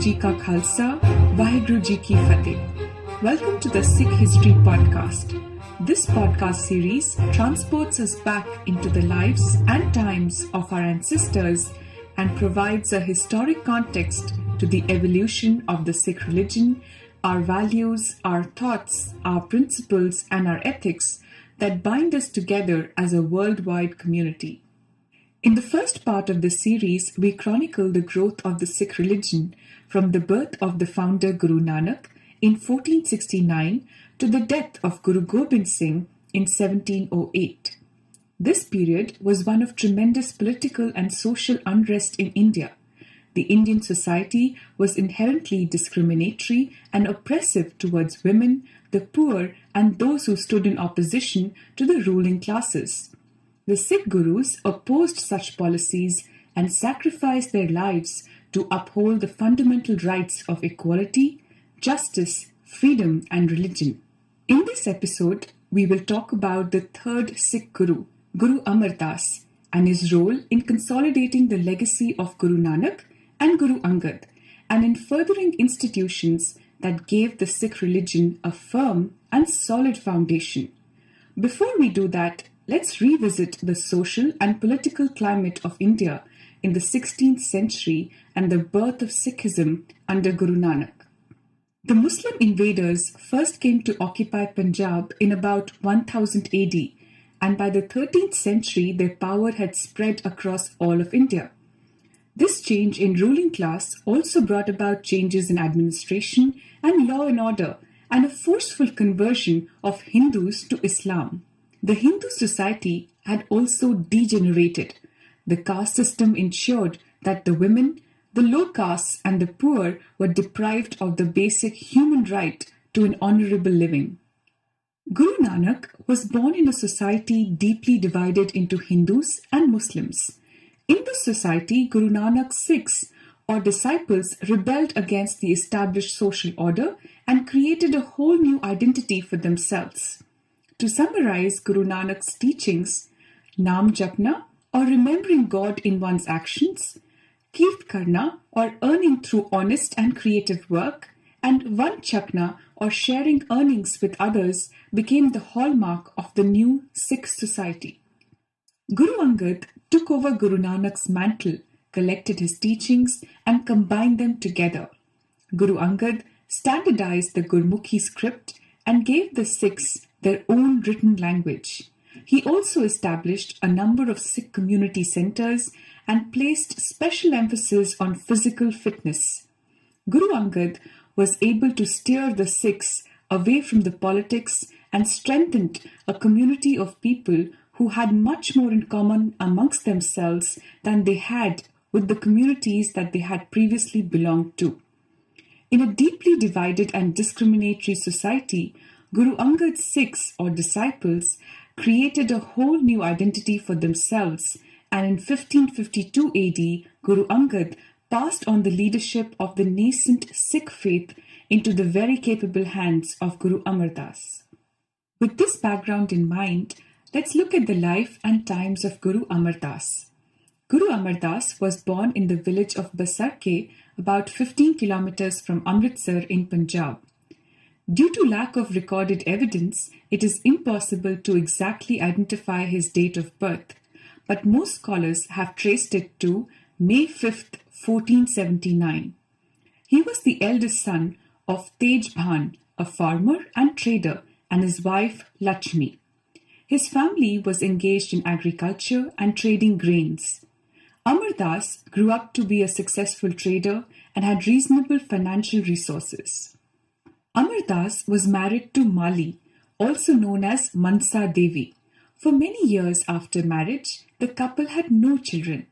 Ji Ka Khalsa, Vaheguru Ji Ki Fateh. Welcome to the Sikh History Podcast. This podcast series transports us back into the lives and times of our ancestors and provides a historic context to the evolution of the Sikh religion, our values, our thoughts, our principles, and our ethics that bind us together as a worldwide community. In the first part of the series, we chronicle the growth of the Sikh religion from the birth of the founder Guru Nanak in 1469 to the death of Guru Gobind Singh in 1708. This period was one of tremendous political and social unrest in India. The Indian society was inherently discriminatory and oppressive towards women, the poor, and those who stood in opposition to the ruling classes. The Sikh Gurus opposed such policies and sacrificed their lives to uphold the fundamental rights of equality, justice, freedom, and religion. In this episode, we will talk about the third Sikh Guru, Guru Amardas, and his role in consolidating the legacy of Guru Nanak and Guru Angad, and in furthering institutions that gave the Sikh religion a firm and solid foundation. Before we do that, let's revisit the social and political climate of India in the 16th century and the birth of Sikhism under Guru Nanak. The Muslim invaders first came to occupy Punjab in about 1000 AD, and by the 13th century their power had spread across all of India. This change in ruling class also brought about changes in administration and law and order, and a forceful conversion of Hindus to Islam. The Hindu society had also degenerated. The caste system ensured that the women, the low castes, and the poor were deprived of the basic human right to an honorable living. Guru Nanak was born in a society deeply divided into Hindus and Muslims. In this society, Guru Nanak's Sikhs, or disciples, rebelled against the established social order and created a whole new identity for themselves. To summarize Guru Nanak's teachings, Naam Japna, or remembering God in one's actions, Kirt Karna, or earning through honest and creative work, and Van Chakna, or sharing earnings with others, became the hallmark of the new Sikh society. Guru Angad took over Guru Nanak's mantle, collected his teachings, and combined them together. Guru Angad standardized the Gurmukhi script and gave the Sikhs their own written language. He also established a number of Sikh community centers and placed special emphasis on physical fitness. Guru Angad was able to steer the Sikhs away from the politics and strengthened a community of people who had much more in common amongst themselves than they had with the communities that they had previously belonged to. In a deeply divided and discriminatory society, Guru Angad's Sikhs, or disciples, created a whole new identity for themselves, and in 1552 AD, Guru Angad passed on the leadership of the nascent Sikh faith into the very capable hands of Guru Amardas. With this background in mind, let's look at the life and times of Guru Amardas. Guru Amardas was born in the village of Basarke, about 15 kilometers from Amritsar in Punjab. Due to lack of recorded evidence, it is impossible to exactly identify his date of birth, but most scholars have traced it to May 5th, 1479. He was the eldest son of Tej Bhan, a farmer and trader, and his wife Lakshmi. His family was engaged in agriculture and trading grains. Amardas grew up to be a successful trader and had reasonable financial resources. Amardas was married to Mali, also known as Mansa Devi. For many years after marriage, the couple had no children.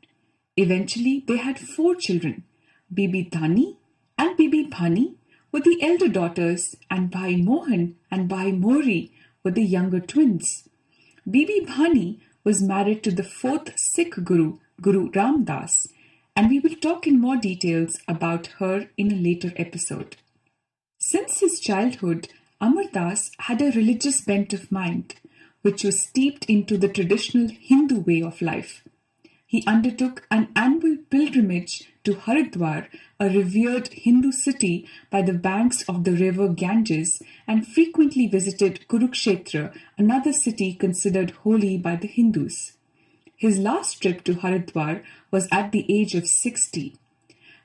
Eventually, they had 4 children. Bibi Dhani and Bibi Bhani were the elder daughters, and Bhai Mohan and Bhai Mori were the younger twins. Bibi Bhani was married to the 4th Sikh Guru, Guru Ramdas, and we will talk in more details about her in a later episode. Since his childhood, Amardas had a religious bent of mind, which was steeped into the traditional Hindu way of life. He undertook an annual pilgrimage to Haridwar, a revered Hindu city by the banks of the river Ganges, and frequently visited Kurukshetra, another city considered holy by the Hindus. His last trip to Haridwar was at the age of 60.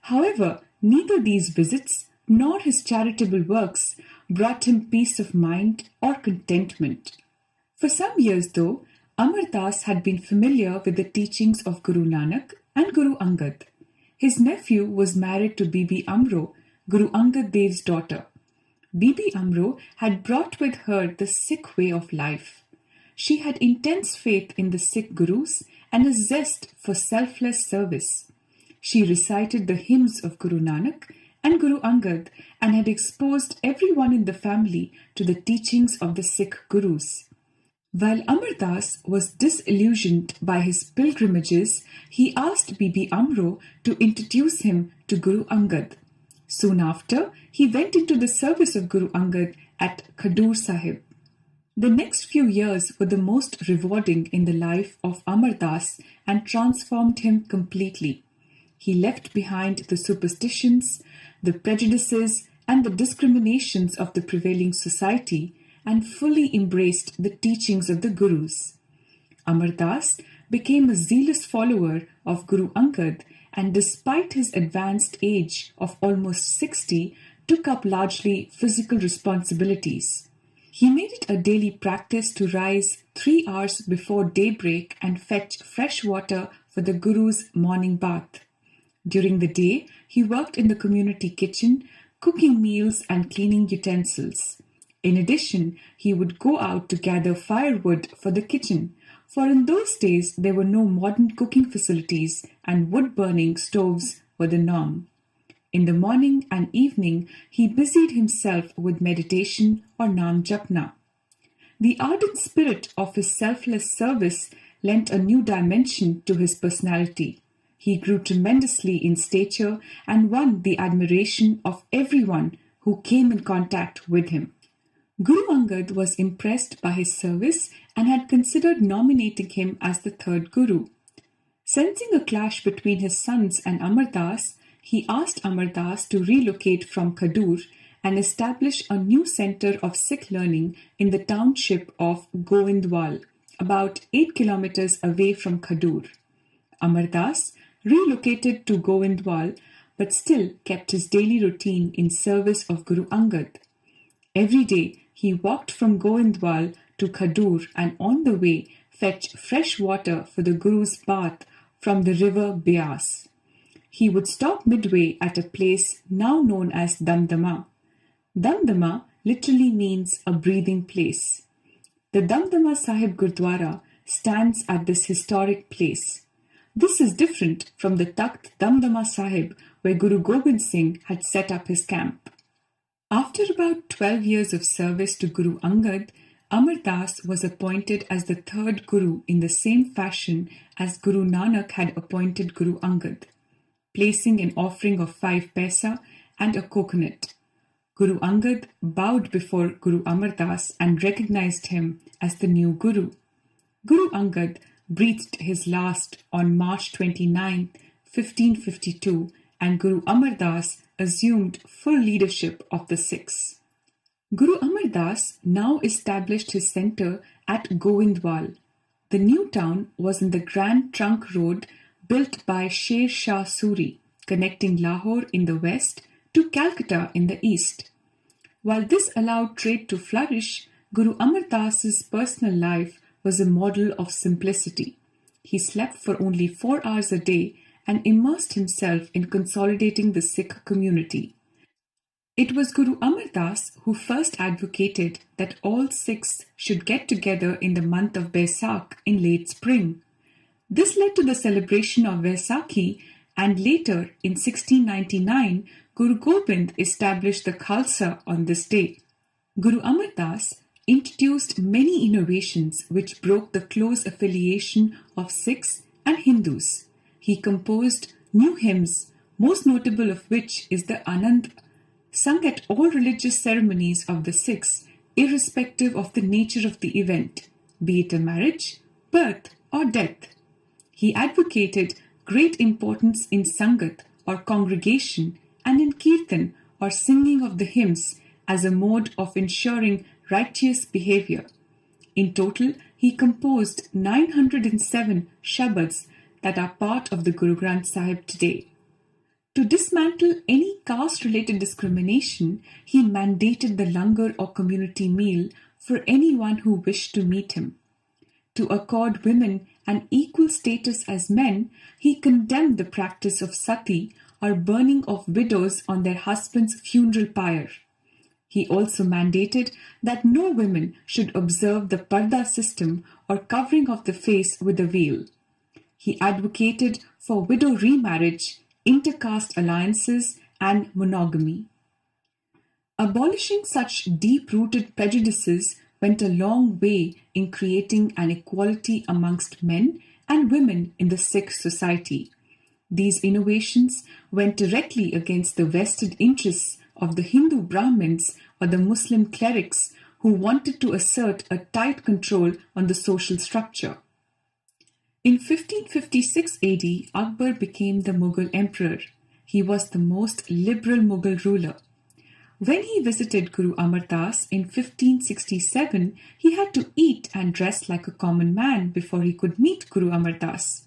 However, neither these visits nor his charitable works brought him peace of mind or contentment. For some years, though, Amardas had been familiar with the teachings of Guru Nanak and Guru Angad. His nephew was married to Bibi Amro, Guru Angad Dev's daughter. Bibi Amro had brought with her the Sikh way of life. She had intense faith in the Sikh Gurus and a zest for selfless service. She recited the hymns of Guru Nanak and Guru Angad and had exposed everyone in the family to the teachings of the Sikh Gurus. While Amardas was disillusioned by his pilgrimages, he asked Bibi Amro to introduce him to Guru Angad. Soon after, he went into the service of Guru Angad at Khadur Sahib. The next few years were the most rewarding in the life of Amardas and transformed him completely. He left behind the superstitions, the prejudices, and the discriminations of the prevailing society and fully embraced the teachings of the Gurus. Amardas became a zealous follower of Guru Angad and despite his advanced age of almost 60, took up largely physical responsibilities. He made it a daily practice to rise 3 hours before daybreak and fetch fresh water for the Guru's morning bath. During the day, he worked in the community kitchen, cooking meals and cleaning utensils. In addition, he would go out to gather firewood for the kitchen, for in those days there were no modern cooking facilities and wood-burning stoves were the norm. In the morning and evening, he busied himself with meditation or Nam Japna. The ardent spirit of his selfless service lent a new dimension to his personality. He grew tremendously in stature and won the admiration of everyone who came in contact with him. Guru Angad was impressed by his service and had considered nominating him as the third Guru. Sensing a clash between his sons and Amardas, he asked Amardas to relocate from Khadur and establish a new center of Sikh learning in the township of Govindwal, about 8 kilometers away from Khadur. Amardas relocated to Govindwal but still kept his daily routine in service of Guru Angad. Every day he walked from Govindwal to Khadur and on the way fetched fresh water for the Guru's bath from the river Beas. He would stop midway at a place now known as Damdama. Damdama literally means a breathing place. The Damdama Sahib Gurdwara stands at this historic place. This is different from the Takht Damdama Sahib where Guru Gobind Singh had set up his camp. After about 12 years of service to Guru Angad, Amardas was appointed as the third Guru in the same fashion as Guru Nanak had appointed Guru Angad, placing an offering of 5 paisa and a coconut. Guru Angad bowed before Guru Amardas and recognized him as the new Guru. Guru Angad breathed his last on March 29, 1552, and Guru Amardas assumed full leadership of the Sikhs. Guru Amardas now established his centre at Govindwal. The new town was in the Grand Trunk Road built by Sher Shah Suri, connecting Lahore in the west to Calcutta in the east. While this allowed trade to flourish, Guru Amardas' personal life was a model of simplicity. He slept for only 4 hours a day and immersed himself in consolidating the Sikh community. It was Guru Amardas who first advocated that all Sikhs should get together in the month of Baisakh in late spring. This led to the celebration of Vaisakhi, and later in 1699, Guru Gobind established the Khalsa on this day. Guru Amardas introduced many innovations which broke the close affiliation of Sikhs and Hindus. He composed new hymns, most notable of which is the Anand, sung at all religious ceremonies of the Sikhs, irrespective of the nature of the event, be it a marriage, birth, or death. He advocated great importance in Sangat, or congregation, and in Kirtan or singing of the hymns as a mode of ensuring righteous behavior. In total, he composed 907 shabads that are part of the Guru Granth Sahib today. To dismantle any caste-related discrimination, he mandated the langar or community meal for anyone who wished to meet him. To accord women an equal status as men, he condemned the practice of sati or burning of widows on their husband's funeral pyre. He also mandated that no women should observe the parda system or covering of the face with a veil. He advocated for widow remarriage, intercaste alliances, and monogamy. Abolishing such deep-rooted prejudices went a long way in creating an equality amongst men and women in the Sikh society. These innovations went directly against the vested interests of the Hindu Brahmins or the Muslim clerics who wanted to assert a tight control on the social structure. In 1556 AD, Akbar became the Mughal emperor. He was the most liberal Mughal ruler. When he visited Guru Amardas in 1567, he had to eat and dress like a common man before he could meet Guru Amardas.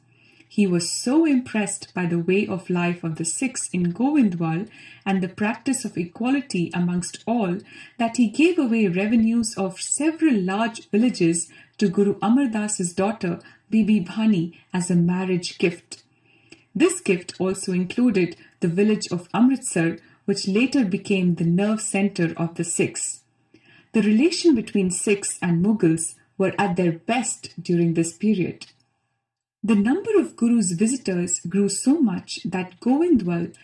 He was so impressed by the way of life of the Sikhs in Govindwal and the practice of equality amongst all that he gave away revenues of several large villages to Guru Amardas' daughter Bibi Bhani as a marriage gift. This gift also included the village of Amritsar, which later became the nerve center of the Sikhs. The relation between Sikhs and Mughals were at their best during this period. The number of Guru's visitors grew so much that Govindwal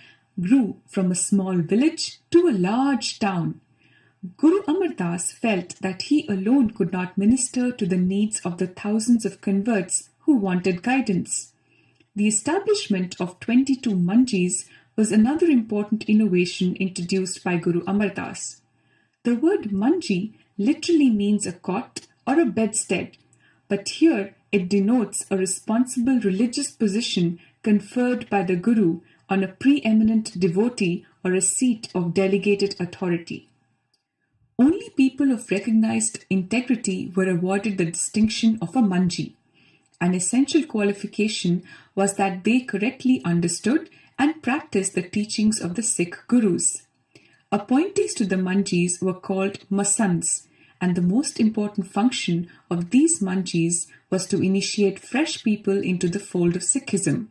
grew from a small village to a large town. Guru Amardas felt that he alone could not minister to the needs of the thousands of converts who wanted guidance. The establishment of 22 manjis was another important innovation introduced by Guru Amardas. The word manji literally means a cot or a bedstead, but here it denotes a responsible religious position conferred by the Guru on a preeminent devotee or a seat of delegated authority. Only people of recognized integrity were awarded the distinction of a manji. An essential qualification was that they correctly understood and practiced the teachings of the Sikh Gurus. Appointees to the manjis were called masans, and the most important function of these manjis was to initiate fresh people into the fold of Sikhism.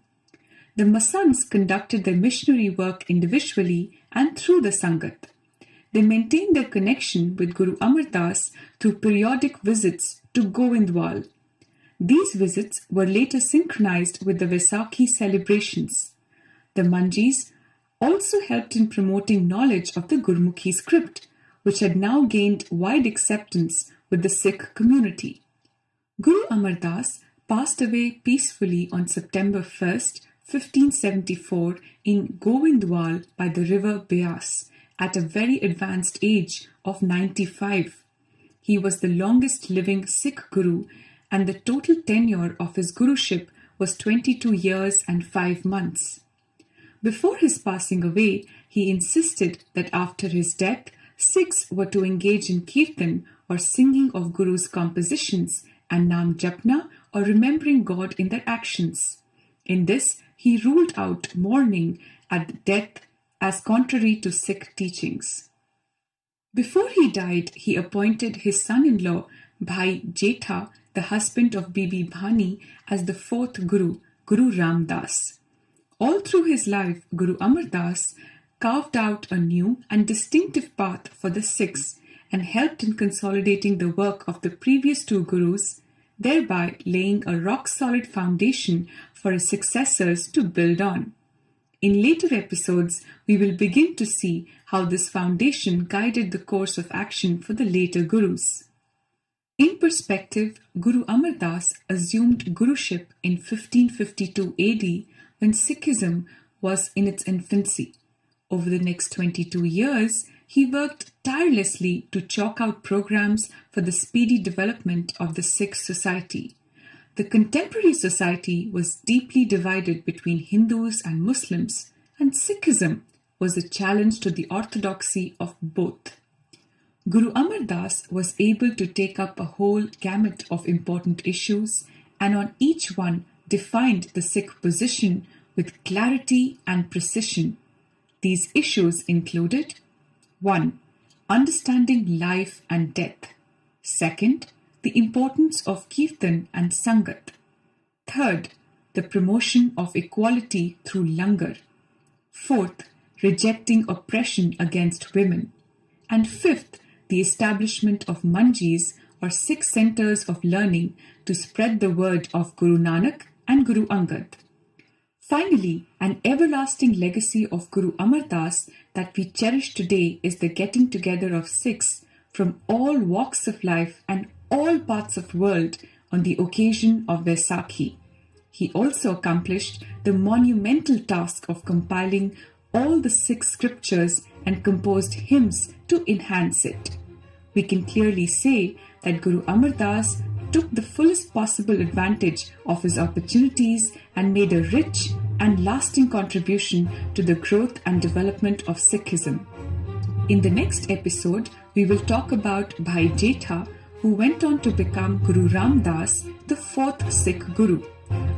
The masans conducted their missionary work individually and through the Sangat. They maintained their connection with Guru Amardas through periodic visits to Govindwal. These visits were later synchronized with the Vaisakhi celebrations. The manjis also helped in promoting knowledge of the Gurmukhi script, which had now gained wide acceptance with the Sikh community. Guru Amardas passed away peacefully on September 1st, 1574 in Govindwal by the river Beas at a very advanced age of 95. He was the longest living Sikh Guru, and the total tenure of his Guruship was 22 years and 5 months. Before his passing away, he insisted that after his death, Sikhs were to engage in Kirtan or singing of Guru's compositions and Nam Japna or remembering God in their actions. In this, he ruled out mourning at death as contrary to Sikh teachings. Before he died, he appointed his son-in-law, Bhai Jetha, the husband of Bibi Bhani, as the fourth Guru, Guru Ramdas. All through his life, Guru Amardas carved out a new and distinctive path for the Sikhs and helped in consolidating the work of the previous two Gurus, thereby laying a rock-solid foundation for his successors to build on. In later episodes, we will begin to see how this foundation guided the course of action for the later Gurus. In perspective, Guru Amardas assumed Guruship in 1552 AD when Sikhism was in its infancy. Over the next 22 years, he worked tirelessly to chalk out programs for the speedy development of the Sikh society. The contemporary society was deeply divided between Hindus and Muslims, and Sikhism was a challenge to the orthodoxy of both. Guru Amardas was able to take up a whole gamut of important issues and on each one defined the Sikh position with clarity and precision. These issues included 1. Understanding life and death. 2nd, the importance of Kirtan and Sangat. 3rd, the promotion of equality through langar. 4th, rejecting oppression against women. And 5th, the establishment of manjis or Sikh centers of learning to spread the word of Guru Nanak and Guru Angad. Finally, an everlasting legacy of Guru Amardas that we cherish today is the getting together of Sikhs from all walks of life and all parts of the world on the occasion of Vaisakhi. He also accomplished the monumental task of compiling all the Sikh scriptures and composed hymns to enhance it. We can clearly say that Guru Amardas took the fullest possible advantage of his opportunities and made a rich and lasting contribution to the growth and development of Sikhism. In the next episode, we will talk about Bhai Jetha, who went on to become Guru Ram Das, the 4th Sikh Guru.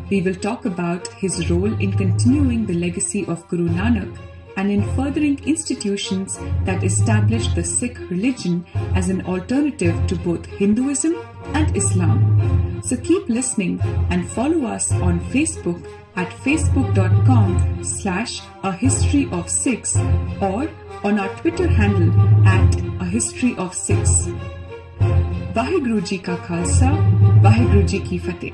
We will talk about his role in continuing the legacy of Guru Nanak and in furthering institutions that established the Sikh religion as an alternative to both Hinduism and Islam. So keep listening and follow us on Facebook at facebook.com/ahistoryofsikhs or on our Twitter handle at ahistoryofsikhs. Vaheguru Ji Ka Khalsa, Vaheguru Ji Ki Fateh.